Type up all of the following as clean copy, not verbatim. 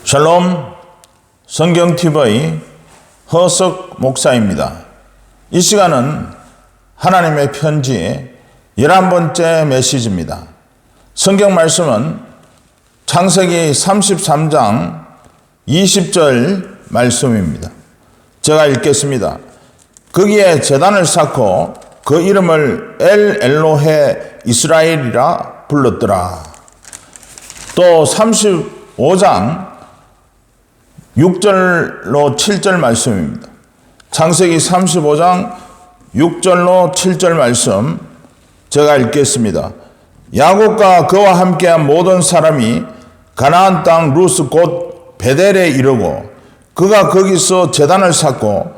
샬롬, 성경TV 허석 목사입니다. 이 시간은 하나님의 편지 11번째 메시지입니다. 성경 말씀은 창세기 33장 20절 말씀입니다. 제가 읽겠습니다. 거기에 제단을 쌓고 그 이름을 엘 엘로헤 이스라엘이라 불렀더라. 또 35장 6절로 7절 말씀입니다. 창세기 35장 6절로 7절 말씀 제가 읽겠습니다. 야곱과 그와 함께한 모든 사람이 가나안 땅 루스 곧 베델에 이르고 그가 거기서 제단을 쌓고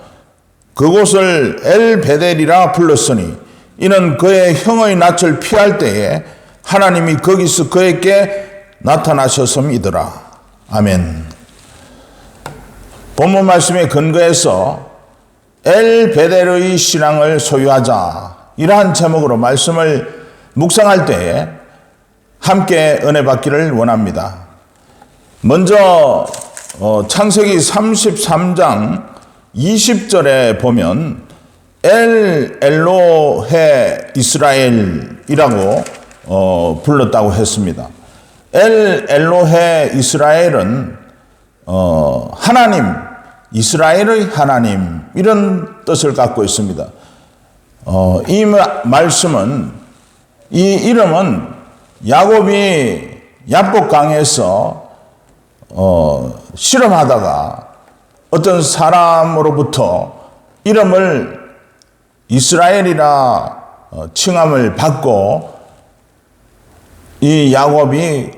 그곳을 엘 베델이라 불렀으니 이는 그의 형의 낯을 피할 때에 하나님이 거기서 그에게 나타나셨음이더라. 아멘. 본문 말씀에 근거해서 엘 베델의 신앙을 소유하자 이러한 제목으로 말씀을 묵상할 때에 함께 은혜 받기를 원합니다. 먼저 창세기 33장 20절에 보면 엘 엘로헤 이스라엘이라고 불렀다고 했습니다. 엘 엘로헤 이스라엘은 하나님, 이스라엘의 하나님 이런 뜻을 갖고 있습니다. 이 말씀은 이 이름은 야곱이 야복강에서 실험하다가 어떤 사람으로부터 이름을 이스라엘이라 칭함을 받고 이 야곱이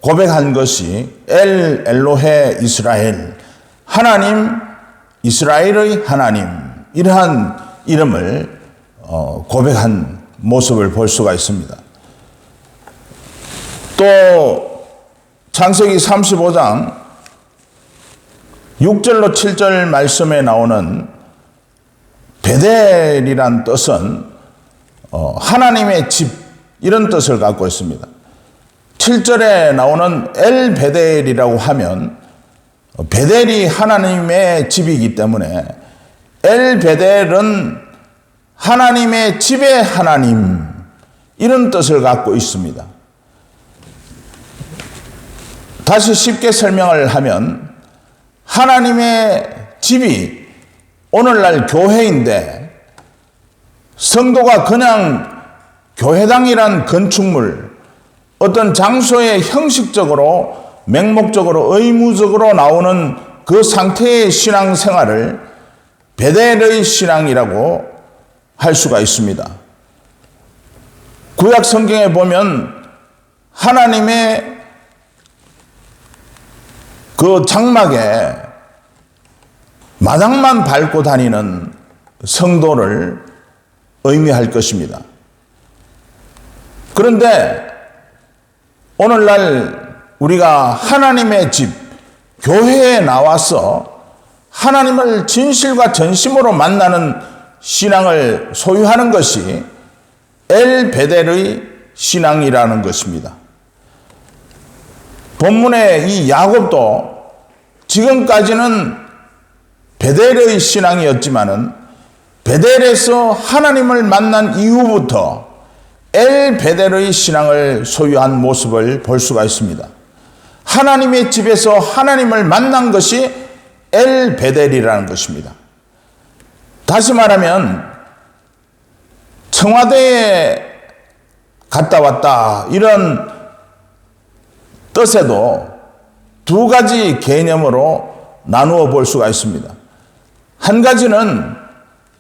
고백한 것이 엘 엘로헤 이스라엘, 하나님, 이스라엘의 하나님 이러한 이름을 고백한 모습을 볼 수가 있습니다. 또 창세기 35장 6절로 7절 말씀에 나오는 베델이란 뜻은 하나님의 집 이런 뜻을 갖고 있습니다. 7절에 나오는 엘 베델이라고 하면 베델이 하나님의 집이기 때문에 엘 베델은 하나님의 집의 하나님 이런 뜻을 갖고 있습니다. 다시 쉽게 설명을 하면 하나님의 집이 오늘날 교회인데 성도가 그냥 교회당이란 건축물 어떤 장소에 형식적으로 맹목적으로 의무적으로 나오는 그 상태의 신앙생활을 베델의 신앙이라고 할 수가 있습니다. 구약 성경에 보면 하나님의 그 장막에 마당만 밟고 다니는 성도를 의미할 것입니다. 그런데 오늘날 우리가 하나님의 집, 교회에 나와서 하나님을 진실과 전심으로 만나는 신앙을 소유하는 것이 엘 베델의 신앙이라는 것입니다. 본문의 이 야곱도 지금까지는 베델의 신앙이었지만은 베델에서 하나님을 만난 이후부터 엘 베델의 신앙을 소유한 모습을 볼 수가 있습니다. 하나님의 집에서 하나님을 만난 것이 엘 베델이라는 것입니다. 다시 말하면 청와대에 갔다 왔다 이런 뜻에도 두 가지 개념으로 나누어 볼 수가 있습니다. 한 가지는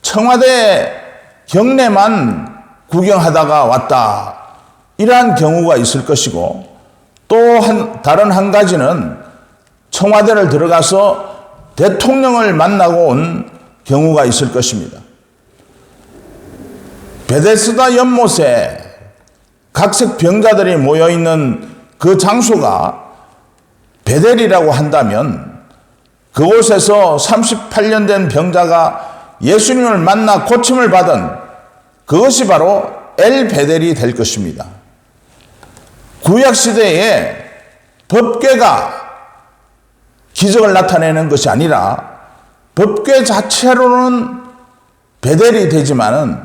청와대 경내만 구경하다가 왔다 이러한 경우가 있을 것이고 또 다른 한 가지는 청와대를 들어가서 대통령을 만나고 온 경우가 있을 것입니다. 베데스다 연못에 각색 병자들이 모여있는 그 장소가 베델이라고 한다면 그곳에서 38년 된 병자가 예수님을 만나 고침을 받은 그것이 바로 엘 베델이 될 것입니다. 구약시대에 법궤가 기적을 나타내는 것이 아니라 법궤 자체로는 베델이 되지만은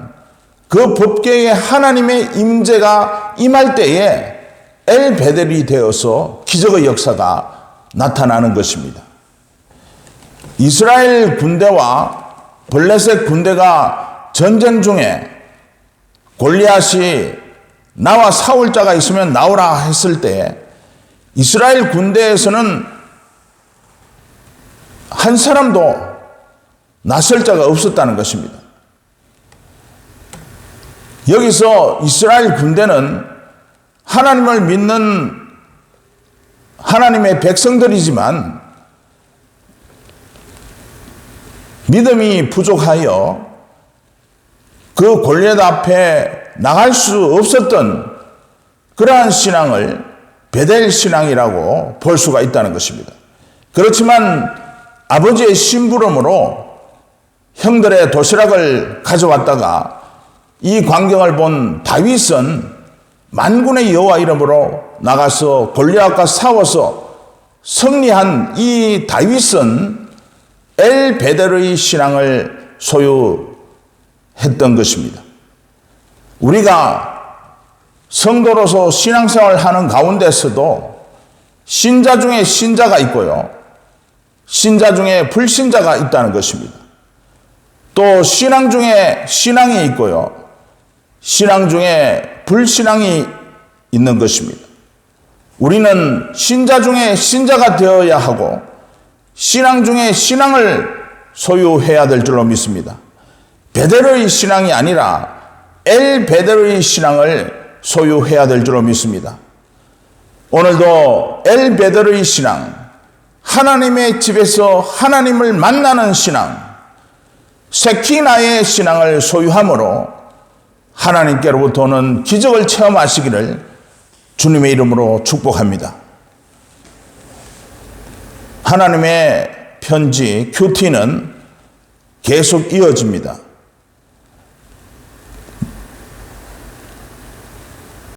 그 법궤에 하나님의 임재가 임할 때에 엘 베델이 되어서 기적의 역사가 나타나는 것입니다. 이스라엘 군대와 블레셋 군대가 전쟁 중에 골리앗이 나와 싸울 자가 있으면 나오라 했을 때 이스라엘 군대에서는 한 사람도 나설 자가 없었다는 것입니다. 여기서 이스라엘 군대는 하나님을 믿는 하나님의 백성들이지만 믿음이 부족하여 그 골리앗 앞에 나갈 수 없었던 그러한 신앙을 베델 신앙이라고 볼 수가 있다는 것입니다. 그렇지만 아버지의 심부름으로 형들의 도시락을 가져왔다가 이 광경을 본 다윗은 만군의 여호와 이름으로 나가서 골리앗과 싸워서 승리한 이 다윗은 엘 베델의 신앙을 소유했던 것입니다. 우리가 성도로서 신앙생활을 하는 가운데서도 신자 중에 신자가 있고요, 신자 중에 불신자가 있다는 것입니다. 또 신앙 중에 신앙이 있고요, 신앙 중에 불신앙이 있는 것입니다. 우리는 신자 중에 신자가 되어야 하고 신앙 중에 신앙을 소유해야 될 줄로 믿습니다. 베델의 신앙이 아니라 엘 베델의 신앙을 소유해야 될 줄로 믿습니다. 오늘도 엘 베델의 신앙, 하나님의 집에서 하나님을 만나는 신앙, 세키나의 신앙을 소유함으로 하나님께로부터 오는 기적을 체험하시기를 주님의 이름으로 축복합니다. 하나님의 편지 큐티는 계속 이어집니다.